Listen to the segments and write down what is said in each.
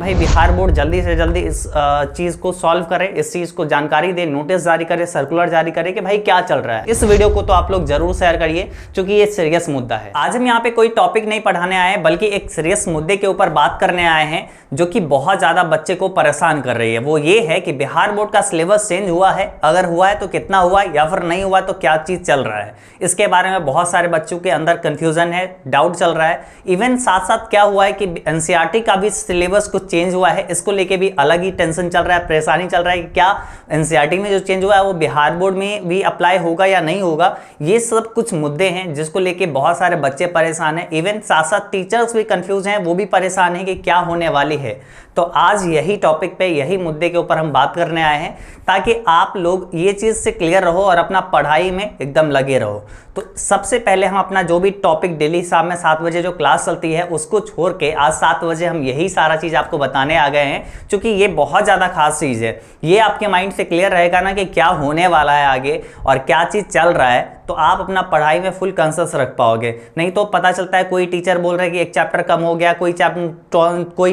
भाई बिहार बोर्ड जल्दी से जल्दी इस चीज़ को सॉल्व करे, इस चीज़ को जानकारी दे, नोटिस जारी करे, सर्कुलर जारी करे कि भाई क्या चल रहा है। इस वीडियो को तो आप लोग जरूर शेयर करिए क्योंकि ये सीरियस मुद्दा है। आज हम यहाँ पे कोई टॉपिक नहीं पढ़ाने आए हैं बल्कि एक सीरियस मुद्दे के ऊपर बात करने आए हैं जो कि बहुत ज़्यादा बच्चे को परेशान कर रही है। वो ये है कि बिहार बोर्ड का सिलेबस चेंज हुआ है, अगर हुआ है तो कितना हुआ है, या फिर नहीं हुआ तो क्या चीज़ चल रहा है। इसके बारे में बहुत सारे बच्चों के अंदर कन्फ्यूजन है, डाउट चल रहा है। इवन साथ साथ क्या हुआ है कि एनसीईआरटी का भी सिलेबस कुछ चेंज हुआ है, इसको लेके भी अलग ही टेंशन चल रहा है, परेशानी चल रहा है कि क्या एनसीईआरटी में जो चेंज हुआ है वो बिहार बोर्ड में भी अप्लाई होगा या नहीं होगा। ये सब कुछ मुद्दे हैं जिसको लेके बहुत सारे बच्चे परेशान हैं। इवन साथ साथ टीचर्स भी कंफ्यूज हैं, वो भी परेशान हैं कि क्या होने वाली है। तो आज यही टॉपिक पे, यही मुद्दे के ऊपर हम बात करने आए हैं ताकि आप लोग ये चीज़ से क्लियर रहो और अपना पढ़ाई में एकदम लगे रहो। तो सबसे पहले हम अपना जो भी टॉपिक डेली शाम में 7 बजे जो क्लास चलती है उसको छोड़ के आज 7 बजे हम यही सारा चीज़ आपको बताने आ गए हैं, क्योंकि ये बहुत ज़्यादा खास चीज़ है। ये आपके माइंड से क्लियर रहेगा ना कि क्या होने वाला है आगे और क्या चीज़ चल रहा है, तो आप अपना पढ़ाई में फुल कंसंट्रेशन रख पाओगे। नहीं तो पता चलता है कोई टीचर बोल रहा है कि एक चैप्टर कम हो गया, कोई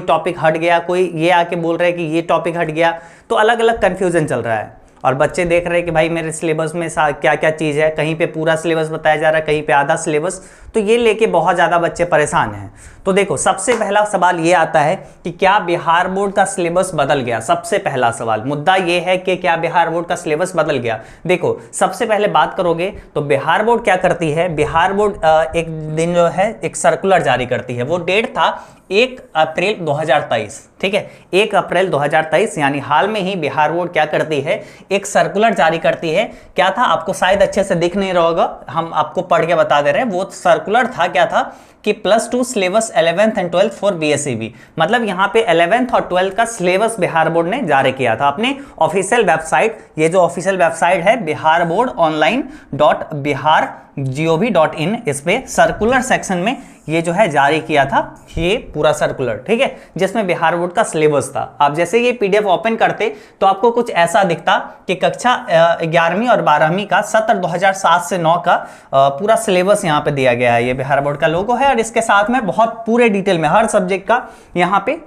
टॉपिक हट गया, कोई ये आके बोल रहा है कि ये टॉपिक हट गया, तो अलग अलग कन्फ्यूजन चल रहा है। और बच्चे देख रहे हैं कि भाई मेरे सिलेबस में क्या क्या चीज़ है, कहीं पे पूरा सिलेबस बताया जा रहा है, कहीं पे आधा सिलेबस, तो ये लेके बहुत ज़्यादा बच्चे परेशान हैं। तो देखो, सबसे पहला सवाल ये आता है कि क्या बिहार बोर्ड का सिलेबस बदल गया। सबसे पहला सवाल, मुद्दा ये है कि क्या बिहार बोर्ड का सिलेबस बदल गया। देखो, सबसे पहले बात करोगे तो बिहार बोर्ड क्या करती है, बिहार बोर्ड एक दिन जो है एक सर्कुलर जारी करती है। वो डेट था 1 अप्रैल 2023, ठीक है, 1 अप्रैल 2023, यानी हाल में ही बिहार बोर्ड क्या करती है, एक सर्कुलर जारी करती है। क्या था, आपको शायद अच्छे से दिख नहीं रहा होगा, हम आपको पढ़ के बता दे रहे हैं। वो सर्कुलर था, क्या था कि +2 syllabus 11th and 12th for BSEB, मतलब यहाँ पे 11th और 12th का सिलेबस बिहार बोर्ड ने जारी किया था अपने ऑफिशियल वेबसाइट। ये जो ऑफिशियल वेबसाइट है बिहार बोर्ड online.bihar.gov.in, इस पे सर्कुलर सेक्शन में ये जो है जारी किया था ये पूरा सर्कुलर, ठीक है, जिसमें बिहार बोर्ड का सिलेबस था। आप जैसे ये PDF ओपन करते तो आपको कुछ ऐसा दिखता कि कक्षा 11वीं और 12वीं का सत्र 2007 से 9 का पूरा सिलेबस यहाँ पे दिया गया है। ये बिहार बोर्ड का लोगो है और इसके साथ में बहुत पूरे डिटेल में हर सब्जेक्ट का यहाँ पे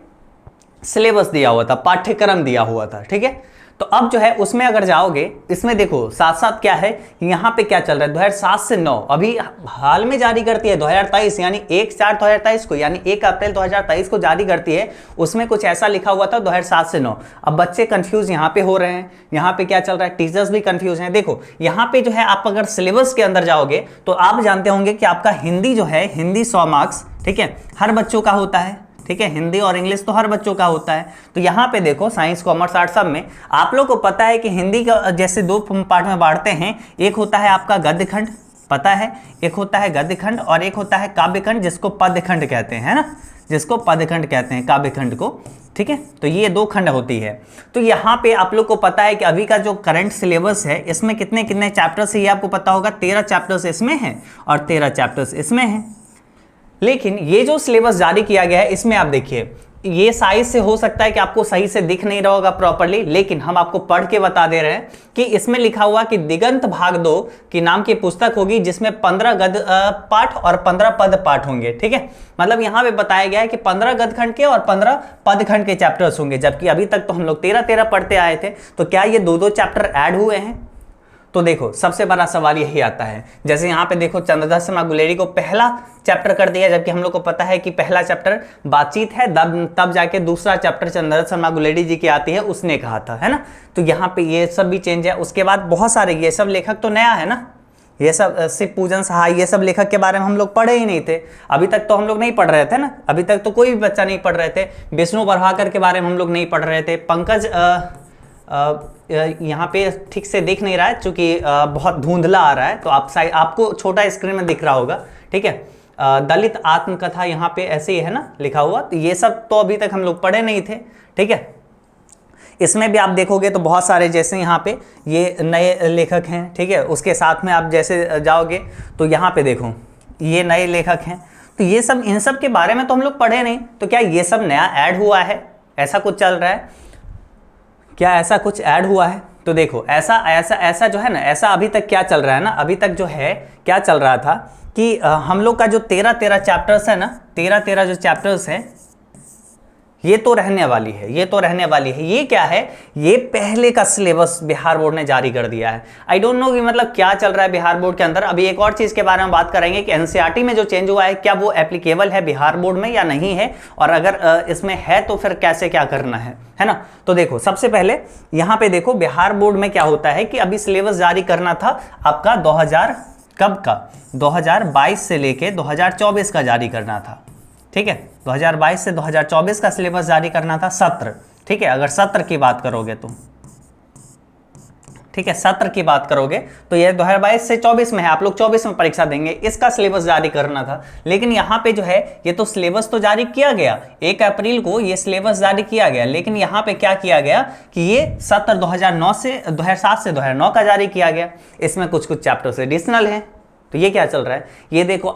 सिलेबस दिया हुआ था, पाठ्यक्रम दिया हुआ था, ठीक है। तो अब जो है उसमें अगर जाओगे, इसमें देखो साथ साथ क्या है, यहाँ पे क्या चल रहा है, 2007 से 9 अभी हाल में जारी करती है 2023, यानी 1/4/2023 को, यानी 1 अप्रैल 2023 को जारी करती है। उसमें कुछ ऐसा लिखा हुआ था 2007 से 9। अब बच्चे कंफ्यूज यहाँ पे हो रहे हैं, यहाँ पे क्या चल रहा है, टीचर्स भी कंफ्यूज हैं। देखो यहाँ पे जो है आप अगर सिलेबस के अंदर जाओगे तो आप जानते होंगे कि आपका हिंदी जो है, हिंदी 100 मार्क्स, ठीक है, हर बच्चों का होता है, ठीक है, हिंदी और इंग्लिश तो हर बच्चों का होता है। तो यहाँ पे देखो साइंस, कॉमर्स, आर्ट्स सब में आप लोग को पता है कि हिंदी का जैसे 2 पार्ट में बांटते हैं। एक होता है आपका गद्य खंड, पता है, एक होता है गद्य खंड और एक होता है काव्य खंड, जिसको पद्य खंड कहते हैं ना, जिसको पद्य खंड कहते हैं काव्य खंड को, ठीक है। तो ये 2 खंड होती है। तो यहाँ पे आप लोग को पता है कि अभी का जो करंट सिलेबस है इसमें कितने कितने चैप्टर्स है, ये आपको पता होगा। 13 चैप्टर्स इसमें हैं और 13 चैप्टर्स इसमें हैं। लेकिन ये जो सिलेबस जारी किया गया है इसमें आप देखिए, ये साइज से हो सकता है कि आपको सही से दिख नहीं रहा होगा प्रॉपर्ली, लेकिन हम आपको पढ़ के बता दे रहे हैं कि इसमें लिखा हुआ कि दिगंत भाग 2 की नाम की पुस्तक होगी, जिसमें 15 गद्य पाठ और 15 पद पाठ होंगे, ठीक है। मतलब यहाँ पे बताया गया है कि 15 गद्य खंड के और 15 पद खंड के चैप्टर्स होंगे, जबकि अभी तक तो हम लोग 13 पढ़ते आए थे। तो क्या ये 2 चैप्टर ऐड हुए हैं? तो देखो सबसे बड़ा सवाल यही आता है। जैसे यहाँ पे देखो चंद्रदास शर्मा गुलेरी को पहला चैप्टर कर दिया, जबकि हम लोग को पता है कि पहला चैप्टर बातचीत है, तब जाके दूसरा चैप्टर चंद्रदास शर्मा गुलेरी जी की आती है, उसने कहा था, है ना। तो यहाँ पे ये सब भी चेंज है। उसके बाद बहुत सारे, ये सब लेखक तो नया है ना, ये सब शिव पूजन सहाय, ये सब लेखक के बारे में हम लोग पढ़े ही नहीं थे। अभी तक तो हम लोग नहीं पढ़ रहे थे ना, अभी तक तो कोई भी बच्चा नहीं पढ़ रहे थे। विष्णु प्रभाकर के बारे में हम लोग नहीं पढ़ रहे थे। पंकज यहाँ पे ठीक से दिख नहीं रहा है क्योंकि बहुत धुंधला आ रहा है, तो आपको छोटा स्क्रीन में दिख रहा होगा, ठीक है। दलित आत्मकथा यहाँ पे ऐसे ही है ना लिखा हुआ। तो ये सब तो अभी तक हम लोग पढ़े नहीं थे, ठीक है। इसमें भी आप देखोगे तो बहुत सारे, जैसे यहाँ पे ये नए लेखक हैं, ठीक है। उसके साथ में आप जैसे जाओगे तो यहाँ पे देखो ये नए लेखक हैं। तो ये सब, इन सब के बारे में तो हम लोग पढ़े नहीं। तो क्या ये सब नया ऐड हुआ है, ऐसा कुछ चल रहा है क्या, ऐसा कुछ ऐड हुआ है? तो देखो ऐसा जो है ना, ऐसा अभी तक क्या चल रहा है ना, अभी तक जो है क्या चल रहा था कि हम लोग का जो 13 चैप्टर्स है ना, 13 जो चैप्टर्स हैं, ये तो रहने वाली है, ये तो रहने वाली है। ये क्या है, ये पहले का सिलेबस बिहार बोर्ड ने जारी कर दिया है। आई डोंट नो कि मतलब क्या चल रहा है बिहार बोर्ड के अंदर। अभी एक और चीज के बारे में बात करेंगे कि एनसीईआरटी में जो चेंज हुआ है क्या वो एप्लीकेबल है बिहार बोर्ड में या नहीं है, और अगर इसमें है तो फिर कैसे क्या करना है ना। तो देखो सबसे पहले यहाँ पे देखो बिहार बोर्ड में क्या होता है कि अभी सिलेबस जारी करना था आपका 2000 कब का, 2022 से लेके 2024 का जारी करना था, ठीक है। 2022 से 2024 का सिलेबस जारी करना था, सत्र, ठीक है। अगर सत्र की बात करोगे तो, ठीक है, सत्र की बात करोगे तो ये 2022 से 24 में है, आप लोग 24 में परीक्षा देंगे, इसका सिलेबस जारी करना था। लेकिन यहाँ पे जो है ये तो सिलेबस तो जारी किया गया, 1 अप्रैल को ये सिलेबस जारी किया गया, लेकिन यहाँ पे क्या किया गया कि ये सत्र 2007 से 2009 का जारी किया गया। इसमें कुछ कुछ चैप्टर्स एडिशनल हैं। तो ये क्या चल रहा है, ये देखो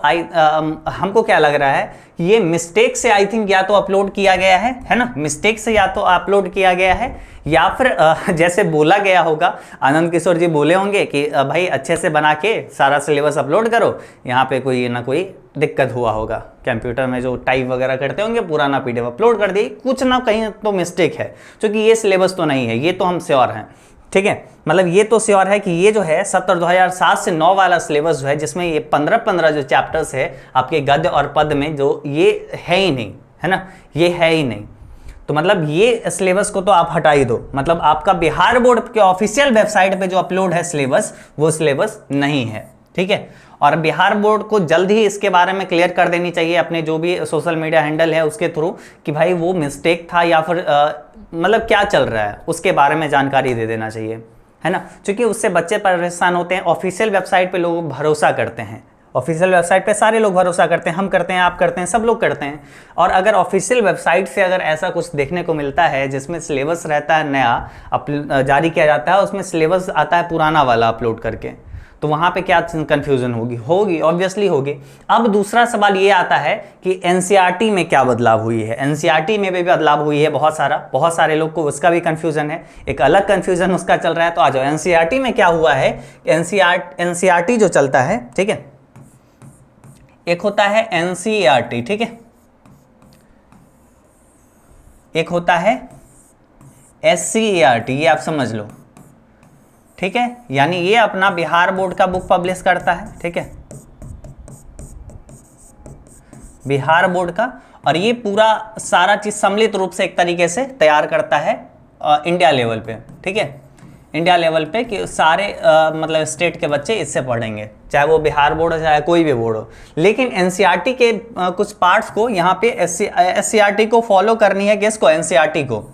हमको क्या लग रहा है कि ये मिस्टेक से आई थिंक या तो अपलोड किया गया है ना, मिस्टेक से या तो अपलोड किया गया है, या फिर जैसे बोला गया होगा, आनंद किशोर जी बोले होंगे कि भाई अच्छे से बना के सारा सिलेबस अपलोड करो, यहाँ पे कोई ना कोई दिक्कत हुआ होगा, कंप्यूटर में जो टाइप वगैरह करते होंगे पुराना पीडीएफ अपलोड कर दी, कुछ ना कहीं तो मिस्टेक है, क्योंकि ये सिलेबस तो नहीं है, ये तो हम श्योर हैं, ठीक है। मतलब ये तो श्योर है कि ये जो है सत्र 2007 से 9 वाला सिलेबस जो है, जिसमें ये 15 जो चैप्टर्स है आपके गद्य और पद में, जो ये है ही नहीं, है ना, ये है ही नहीं। तो मतलब ये सिलेबस को तो आप हटा ही दो, मतलब आपका बिहार बोर्ड के ऑफिशियल वेबसाइट पे जो अपलोड है सिलेबस, वो सिलेबस नहीं है, ठीक है। और बिहार बोर्ड को जल्द ही इसके बारे में क्लियर कर देनी चाहिए अपने जो भी सोशल मीडिया हैंडल है उसके थ्रू, कि भाई वो मिस्टेक था या फिर मतलब क्या चल रहा है उसके बारे में जानकारी दे देना चाहिए, है ना, क्योंकि उससे बच्चे परेशान होते हैं। ऑफिशियल वेबसाइट पे लोग भरोसा करते हैं, ऑफिशियल वेबसाइट पे सारे लोग भरोसा करते हैं, हम करते हैं, आप करते हैं, सब लोग करते हैं। और अगर ऑफिशियल वेबसाइट से अगर ऐसा कुछ देखने को मिलता है जिसमें सिलेबस रहता है नया जारी किया जाता है, उसमें सिलेबस आता है पुराना वाला अपलोड करके, तो वहाँ पे क्या कंफ्यूजन होगी ऑब्वियसली होगी। अब दूसरा सवाल ये आता है कि एनसीईआरटी में क्या बदलाव हुई है। एनसीईआरटी में भी बदलाव हुई है बहुत सारे लोग को उसका भी कंफ्यूजन है, एक अलग कंफ्यूजन उसका चल रहा है। तो आ जाओ एनसीईआरटी में क्या हुआ है। एनसीईआरटी जो चलता है, ठीक है, एक होता है एनसीईआरटी, ठीक है, एक होता है एससीईआरटी, ये आप समझ लो, ठीक है। यानी ये अपना बिहार बोर्ड का बुक पब्लिश करता है, ठीक है, बिहार बोर्ड का, और ये पूरा सारा चीज सम्मिलित रूप से एक तरीके से तैयार करता है इंडिया लेवल पे, ठीक है, इंडिया लेवल पे कि सारे मतलब स्टेट के बच्चे इससे पढ़ेंगे, चाहे वो बिहार बोर्ड हो चाहे कोई भी बोर्ड हो। लेकिन एनसीईआरटी के कुछ पार्ट्स को यहाँ पे एससीईआरटी को फॉलो करनी है, किसको, एनसीईआरटी को,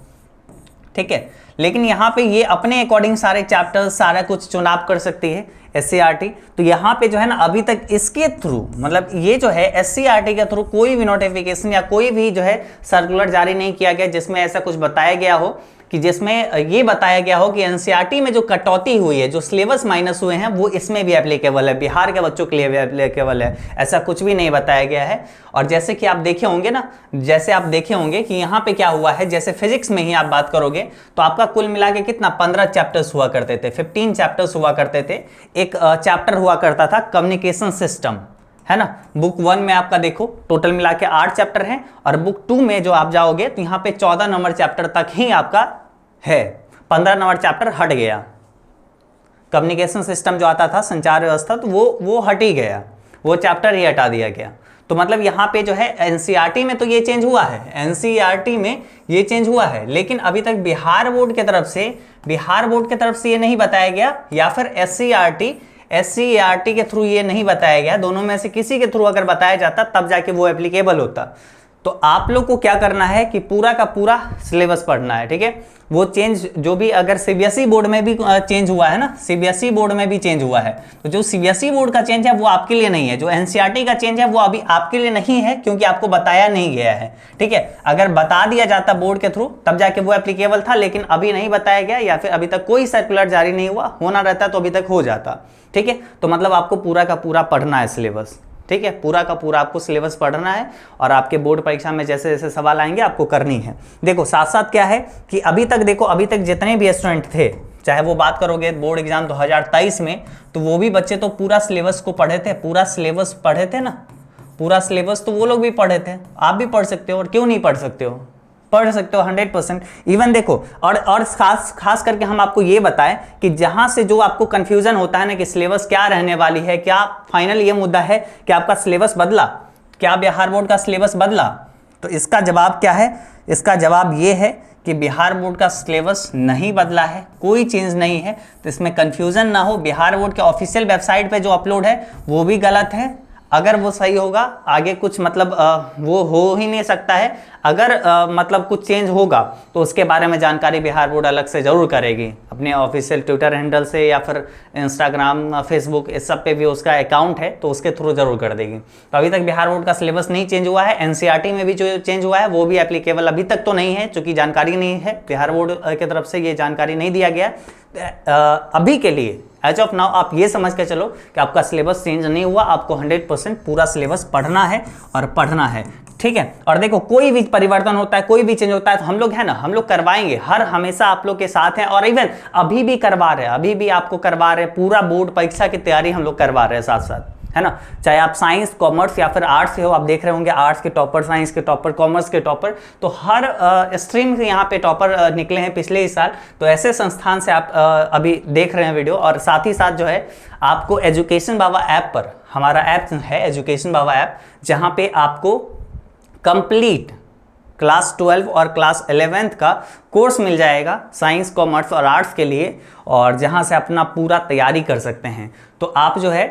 ठीक है। लेकिन यहाँ पे ये अपने अकॉर्डिंग सारे चैप्टर्स सारा कुछ चुनाव कर सकती है एससीईआरटी। तो यहाँ पे जो है ना अभी तक इसके थ्रू, मतलब ये जो है एससीईआरटी के थ्रू कोई भी नोटिफिकेशन या कोई भी जो है सर्कुलर जारी नहीं किया गया जिसमें ऐसा कुछ बताया गया हो, कि जिसमें ये बताया गया हो कि एनसीईआरटी में जो कटौती हुई है, जो सिलेबस माइनस हुए हैं, वो इसमें भी एप्लीकेबल है, बिहार के बच्चों के लिए भी एप्लीकेबल है, ऐसा कुछ भी नहीं बताया गया है। और जैसे कि आप देखे होंगे ना, जैसे आप देखे होंगे कि यहाँ पे क्या हुआ है, जैसे फिजिक्स में ही आप बात करोगे तो आपका कुल मिला के कितना 15 चैप्टर्स हुआ करते थे, 15 चैप्टर्स हुआ करते थे। एक चैप्टर हुआ करता था कम्युनिकेशन सिस्टम, है ना। बुक 1 में आपका देखो टोटल मिला के 8 चैप्टर हैं, और बुक 2 में जो आप जाओगे तो यहाँ पे 14 नंबर चैप्टर तक ही आपका है, 15 नंबर चैप्टर हट गया। कम्युनिकेशन सिस्टम जो आता था, संचार व्यवस्था, तो वो हट ही गया, वो चैप्टर ही हटा दिया गया। तो मतलब यहाँ पे जो है एनसीईआरटी में तो ये चेंज हुआ है, एनसीईआरटी में ये चेंज हुआ है, लेकिन अभी तक बिहार बोर्ड की तरफ से ये नहीं बताया गया, या फिर एससीईआरटी के थ्रू ये नहीं बताया गया। दोनों में से किसी के थ्रू अगर बताया जाता तब जाके वो एप्लीकेबल होता। तो आप लोग को क्या करना है कि पूरा का पूरा सिलेबस पढ़ना है, ठीक है। वो चेंज जो भी अगर सीबीएसई बोर्ड में भी चेंज हुआ है ना, सीबीएसई बोर्ड में भी चेंज हुआ है, तो जो सीबीएसई बोर्ड का चेंज है वो आपके लिए नहीं है, जो एनसीईआरटी का चेंज है वो अभी आपके लिए नहीं है, क्योंकि आपको बताया नहीं गया है, ठीक है। अगर बता दिया जाता बोर्ड के थ्रू तब जाके वो एप्लीकेबल था, लेकिन अभी नहीं बताया गया, या फिर अभी तक कोई सर्कुलर जारी नहीं हुआ, होना रहता तो अभी तक हो जाता, ठीक है। तो मतलब आपको पूरा का पूरा पढ़ना है सिलेबस, ठीक है, पूरा का पूरा आपको सिलेबस पढ़ना है, और आपके बोर्ड परीक्षा में जैसे जैसे सवाल आएंगे आपको करनी है। देखो साथ साथ क्या है कि अभी तक देखो, अभी तक जितने भी स्टूडेंट थे, चाहे वो बात करोगे बोर्ड एग्जाम 2023 में, तो वो भी बच्चे तो पूरा सिलेबस को पढ़े थे, पूरा सिलेबस पढ़े थे ना, पूरा सिलेबस तो वो लोग भी पढ़े थे, आप भी पढ़ सकते हो, और क्यों नहीं पढ़ सकते हो, पढ़ सकते हो 100%। इवन देखो और खास करके हम आपको ये बताएं कि जहां से जो आपको कंफ्यूजन होता है ना कि सिलेबस क्या रहने वाली है, क्या फाइनल ये मुद्दा है कि आपका सिलेबस बदला, क्या बिहार बोर्ड का सिलेबस बदला, तो इसका जवाब क्या है? इसका जवाब ये है कि बिहार बोर्ड का सिलेबस नहीं बदला है, कोई चेंज नहीं है। तो इसमें कंफ्यूजन ना हो, बिहार बोर्ड के ऑफिशियल वेबसाइट पे जो अपलोड है वो भी गलत है। अगर वो सही होगा आगे कुछ मतलब वो हो ही नहीं सकता है। अगर मतलब कुछ चेंज होगा तो उसके बारे में जानकारी बिहार बोर्ड अलग से ज़रूर करेगी अपने ऑफिशियल ट्विटर हैंडल से या फिर इंस्टाग्राम, फेसबुक, इस सब पे भी उसका अकाउंट है तो उसके थ्रू जरूर कर देगी। तो अभी तक बिहार बोर्ड का सिलेबस नहीं चेंज हुआ है। एनसीईआरटी में भी जो चेंज हुआ है वो भी एप्लीकेबल अभी तक तो नहीं है, चूंकि जानकारी नहीं है, बिहार बोर्ड की तरफ से ये जानकारी नहीं दिया गया। अभी के लिए एज ऑफ नाउ आप ये समझ के चलो कि आपका सिलेबस चेंज नहीं हुआ, आपको 100% पूरा सिलेबस पढ़ना है और पढ़ना है, ठीक है। और देखो कोई भी परिवर्तन होता है, कोई भी चेंज होता है तो हम लोग है ना, हम लोग करवाएंगे, हर हमेशा आप लोग के साथ हैं। और इवन अभी भी करवा रहे हैं, अभी भी आपको करवा रहे हैं, पूरा बोर्ड परीक्षा की तैयारी हम लोग करवा रहे हैं साथ साथ, है ना। चाहे आप साइंस, कॉमर्स या फिर आर्ट्स से हो, आप देख रहे होंगे आर्ट्स के टॉपर, साइंस के टॉपर, कॉमर्स के टॉपर, तो हर स्ट्रीम के यहाँ पे टॉपर निकले हैं पिछले ही साल। तो ऐसे संस्थान से आप अभी देख रहे हैं वीडियो। और साथ ही साथ जो है आपको एजुकेशन बाबा ऐप पर, हमारा ऐप है एजुकेशन बाबा ऐप, जहाँ पे आपको कंप्लीट क्लास 12 और क्लास 11th का कोर्स मिल जाएगा साइंस, कॉमर्स और आर्ट्स के लिए, और जहां से अपना पूरा तैयारी कर सकते हैं। तो आप जो है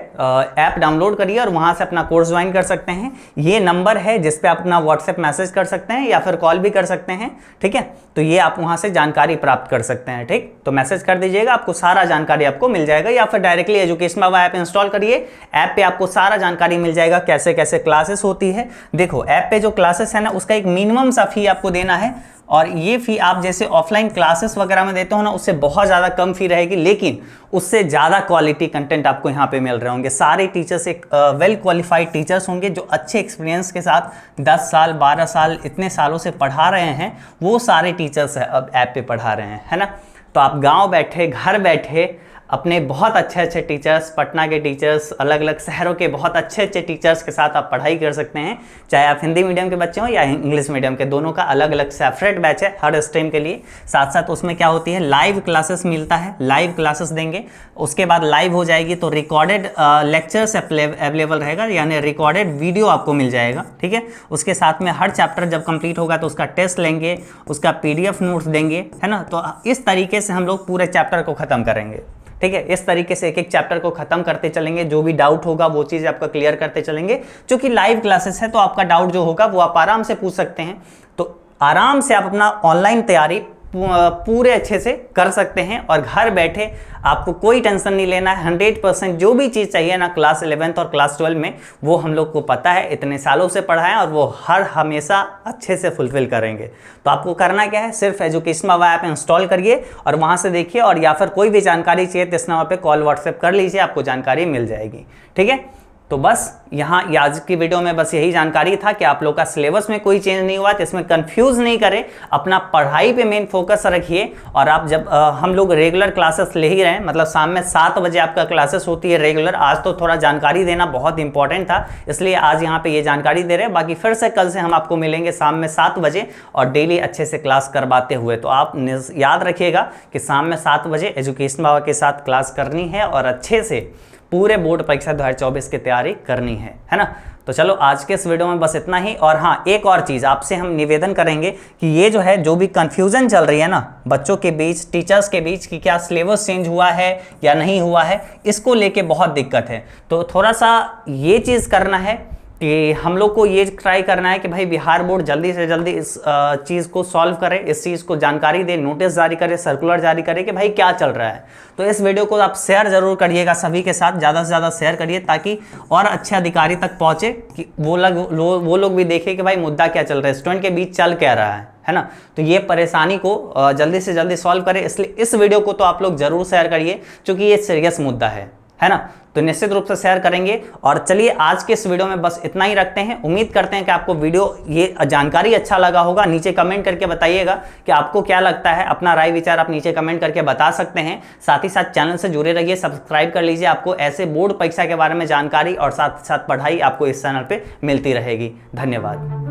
ऐप डाउनलोड करिए और वहां से अपना कोर्स ज्वाइन कर सकते हैं। ये नंबर है जिस पे आप अपना व्हाट्सएप मैसेज कर सकते हैं या फिर कॉल भी कर सकते हैं, ठीक है। तो ये आप वहां से जानकारी प्राप्त कर सकते हैं, ठीक। तो मैसेज कर दीजिएगा, आपको सारा जानकारी आपको मिल जाएगा, या फिर डायरेक्टली एजुकेशन बाबा ऐप इंस्टॉल करिए। ऐप पे आपको सारा जानकारी मिल जाएगा, कैसे कैसे क्लासेस होती है। देखो ऐप पे जो क्लासेस है ना, उसका एक मिनिमम सा फी आपको देना है, और ये फी आप जैसे ऑफलाइन क्लासेस वगैरह में देते हो ना, उससे बहुत ज़्यादा कम फी रहेगी, लेकिन उससे ज़्यादा क्वालिटी कंटेंट आपको यहाँ पे मिल रहे होंगे। सारे टीचर्स एक वेल क्वालिफाइड टीचर्स होंगे जो अच्छे एक्सपीरियंस के साथ 10 साल 12 साल इतने सालों से पढ़ा रहे हैं, वो सारे टीचर्स अब ऐप पे पढ़ा रहे हैं, है ना। तो आप गाँव बैठे, घर बैठे अपने बहुत अच्छे अच्छे टीचर्स, पटना के टीचर्स, अलग अलग शहरों के बहुत अच्छे अच्छे टीचर्स के साथ आप पढ़ाई कर सकते हैं। चाहे आप हिंदी मीडियम के बच्चे हो या इंग्लिश मीडियम के, दोनों का अलग अलग सेपरेट बैच है हर स्ट्रीम के लिए। साथ साथ उसमें क्या होती है, लाइव क्लासेस मिलता है, लाइव क्लासेस देंगे, उसके बाद लाइव हो जाएगी तो रिकॉर्डेड लेक्चर्स अवेलेबल रहेगा, यानी रिकॉर्डेड वीडियो आपको मिल जाएगा, ठीक है। उसके साथ में हर चैप्टर जब कंप्लीट होगा तो उसका टेस्ट लेंगे, उसका PDF नोट्स देंगे, है ना। तो इस तरीके से हम लोग पूरे चैप्टर को ख़त्म करेंगे, ठीक है। इस तरीके से एक एक चैप्टर को खत्म करते चलेंगे, जो भी डाउट होगा वो चीज़ आपका क्लियर करते चलेंगे। क्योंकि लाइव क्लासेस है तो आपका डाउट जो होगा वो आप आराम से पूछ सकते हैं। तो आराम से आप अपना ऑनलाइन तैयारी पूरे अच्छे से कर सकते हैं, और घर बैठे आपको कोई टेंशन नहीं लेना है। 100% जो भी चीज़ चाहिए ना क्लास 11th और क्लास 12 में, वो हम लोग को पता है, इतने सालों से पढ़ा है, और वो हर हमेशा अच्छे से फुलफिल करेंगे। तो आपको करना क्या है, सिर्फ एजुकेशन बाबा ऐप इंस्टॉल करिए और वहाँ से देखिए, और या फिर कोई भी जानकारी चाहिए तो इस नंबर पर कॉल व्हाट्सएप कर लीजिए, आपको जानकारी मिल जाएगी, ठीक है। तो बस यहाँ आज की वीडियो में बस यही जानकारी था कि आप लोग का सिलेबस में कोई चेंज नहीं हुआ, तो इसमें कंफ्यूज नहीं करें, अपना पढ़ाई पे मेन फोकस रखिए। और आप जब हम लोग रेगुलर क्लासेस ले ही रहे हैं, मतलब शाम में 7 बजे आपका क्लासेस होती है रेगुलर। आज तो थोड़ा जानकारी देना बहुत इंपॉर्टेंट था, इसलिए आज यहाँ पे ये जानकारी दे रहे हैं। बाकी फिर से कल से हम आपको मिलेंगे शाम में 7 बजे और डेली अच्छे से क्लास करवाते हुए। तो आप याद रखिएगा कि शाम में 7 बजे एजुकेशन बाबा के साथ क्लास करनी है और अच्छे से पूरे बोर्ड परीक्षा 2024 की तैयारी करनी है ना। तो चलो आज के इस वीडियो में बस इतना ही। और हाँ, एक और चीज़ आपसे हम निवेदन करेंगे कि ये जो है, जो भी कंफ्यूजन चल रही है ना बच्चों के बीच, टीचर्स के बीच, कि क्या सिलेबस चेंज हुआ है या नहीं हुआ है, इसको लेके बहुत दिक्कत है। तो थोड़ा सा ये चीज़ करना है कि हम लोग को ये ट्राई करना है कि भाई बिहार बोर्ड जल्दी से जल्दी इस चीज़ को सॉल्व करे, इस चीज़ को जानकारी दे, नोटिस जारी करे, सर्कुलर जारी करे कि भाई क्या चल रहा है। तो इस वीडियो को आप शेयर जरूर करिएगा सभी के साथ, ज़्यादा से ज़्यादा शेयर करिए, ताकि और अच्छे अधिकारी तक पहुँचे, कि वो लोग भी देखें कि भाई मुद्दा क्या चल रहा है, स्टूडेंट के बीच चल क्या रहा है ना। तो ये परेशानी को जल्दी से जल्दी सॉल्व करें, इसलिए इस वीडियो को तो आप लोग जरूर शेयर करिए, क्योंकि ये सीरियस मुद्दा है ना। तो निश्चित रूप से शेयर करेंगे। और चलिए आज के इस वीडियो में बस इतना ही रखते हैं। उम्मीद करते हैं कि आपको वीडियो, ये जानकारी अच्छा लगा होगा। नीचे कमेंट करके बताइएगा कि आपको क्या लगता है, अपना राय विचार आप नीचे कमेंट करके बता सकते हैं। साथ ही साथ चैनल से जुड़े रहिए, सब्सक्राइब कर लीजिए, आपको ऐसे बोर्ड परीक्षा के बारे में जानकारी और साथ साथ पढ़ाई आपको इस चैनल पर मिलती रहेगी। धन्यवाद।